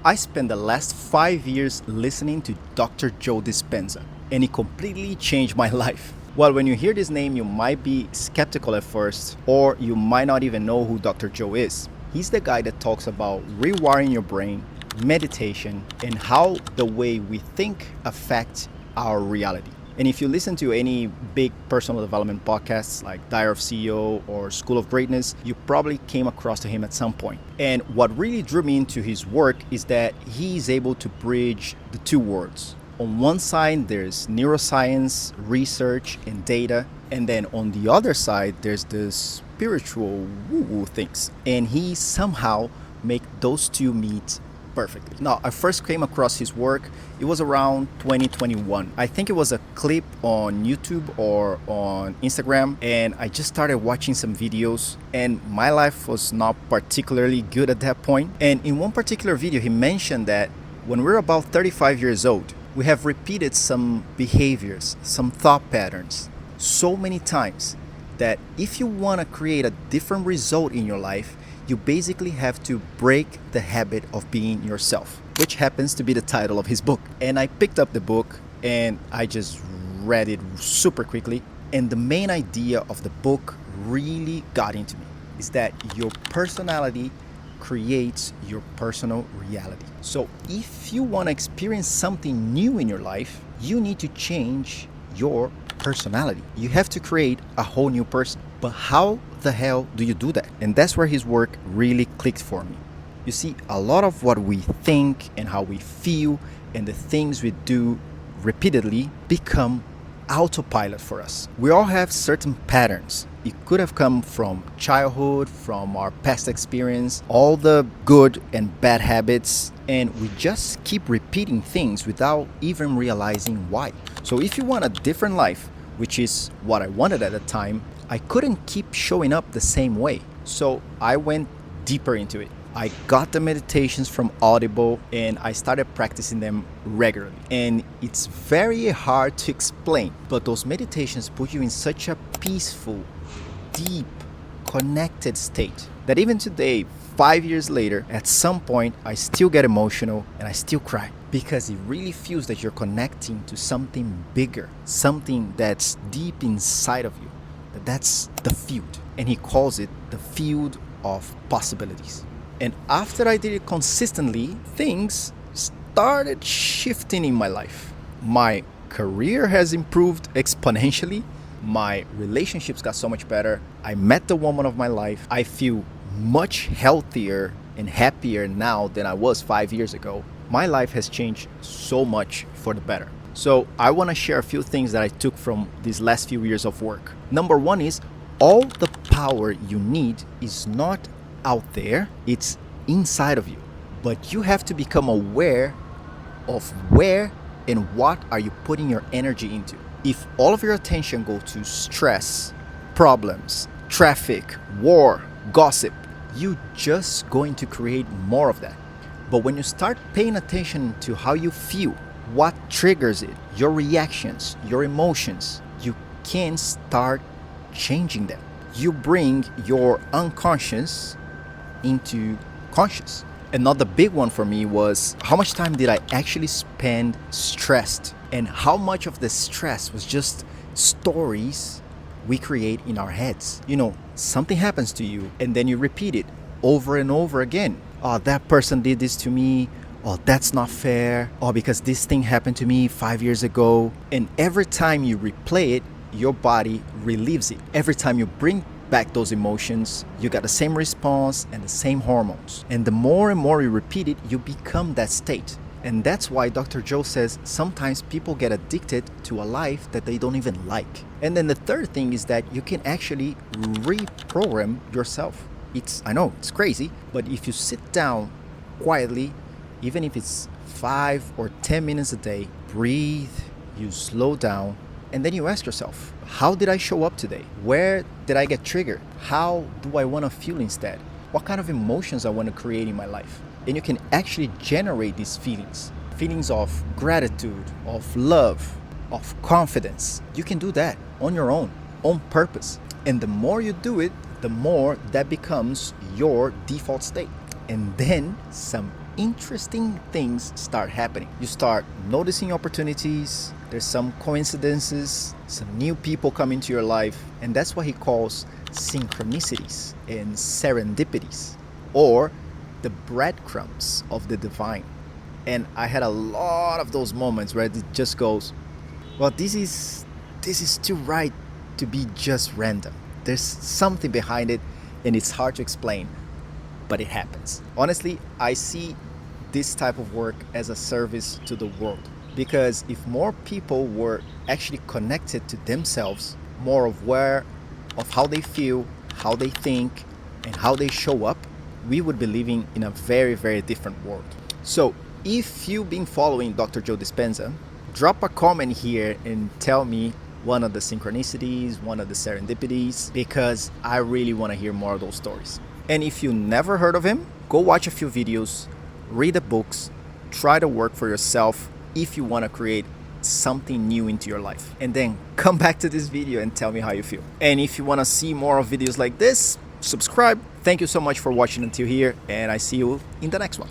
I spent the last 5 years listening to Dr. Joe Dispenza, and it completely changed my life. Well, when you hear this name, you might be skeptical at first, or you might not even know who Dr. Joe is. He's the guy that talks about rewiring your brain, meditation, and how the way we think affects our reality. And if you listen to any big personal development podcasts like Diary of CEO or School of Greatness, you probably came across to him at some point. And what really drew me into his work is that he is able to bridge the two worlds. On one side, there's neuroscience, research, and data. And then on the other side, there's the spiritual woo-woo things. And he somehow make those two meet perfectly. Now, I first came across his work, it was around 2021. I think it was a clip on YouTube or on Instagram, and I just started watching some videos, and my life was not particularly good at that point. And in one particular video, he mentioned that when we're about 35 years old, we have repeated some behaviors, some thought patterns so many times that if you want to create a different result in your life, you basically have to break the habit of being yourself, which happens to be the title of his book. And I picked up the book and I just read it super quickly. And the main idea of the book really got into me is that your personality creates your personal reality. So if you want to experience something new in your life, you need to change your personality. You have to create a whole new person. But how the hell do you do that? And that's where his work really clicked for me. You see, a lot of what we think and how we feel and the things we do repeatedly become autopilot for us. We all have certain patterns. It could have come from childhood, from our past experience, all the good and bad habits, and we just keep repeating things without even realizing why. So if you want a different life, which is what I wanted at the time, I couldn't keep showing up the same way. So I went deeper into it. I got the meditations from Audible and I started practicing them regularly. And it's very hard to explain, but those meditations put you in such a peaceful, deep, connected state that even today, 5 years later, at some point, I still get emotional and I still cry because it really feels that you're connecting to something bigger, something that's deep inside of you. That's the field. And he calls it the field of possibilities. And after I did it consistently, things started shifting in my life. My career has improved exponentially. My relationships got so much better. I met the woman of my life. I feel much healthier and happier now than I was 5 years ago. My life has changed so much for the better. So I want to share a few things that I took from these last few years of work. Number one is all the power you need is not out there, it's inside of you. But you have to become aware of where and what are you putting your energy into. If all of your attention go to stress, problems, traffic, war, gossip, you're just going to create more of that. But when you start paying attention to how you feel, what triggers it, your reactions, your emotions, you can start changing them. You bring your unconscious into conscious. Another big one for me was how much time did I actually spend stressed, and how much of the stress was just stories we create in our heads. You know, something happens to you and then you repeat it over and over again. Oh, that person did this to me. Oh, that's not fair. Oh, because this thing happened to me 5 years ago. And every time you replay it, your body relieves it. Every time you bring back those emotions, you got the same response and the same hormones. And the more and more you repeat it, you become that state. And that's why Dr. Joe says sometimes people get addicted to a life that they don't even like. And then the third thing is that you can actually reprogram yourself. I know it's crazy, but if you sit down quietly, even if it's 5 or 10 minutes a day, breathe, you slow down, and then you ask yourself, how did I show up today? Where did I get triggered? How do I want to feel instead? What kind of emotions I want to create in my life? And you can actually generate these feelings of gratitude, of love, of confidence. You can do that on your own, on purpose. And the more you do it, the more that becomes your default state. And then some interesting things start happening. You start noticing opportunities, there's some coincidences, some new people come into your life, and that's what he calls synchronicities and serendipities, or the breadcrumbs of the divine. And I had a lot of those moments where it just goes, well, this is too right to be just random. There's something behind it, and it's hard to explain, but it happens. Honestly, I see this type of work as a service to the world, because if more people were actually connected to themselves, more of how they feel, how they think, and how they show up, we would be living in a very, very different world. So, if you've been following Dr. Joe Dispenza, drop a comment here and tell me one of the synchronicities, one of the serendipities, because I really want to hear more of those stories. And if you never heard of him, go watch a few videos, read the books, try to work for yourself if you want to create something new into your life. And then come back to this video and tell me how you feel. And if you want to see more of videos like this, subscribe. Thank you so much for watching until here, and I see you in the next one.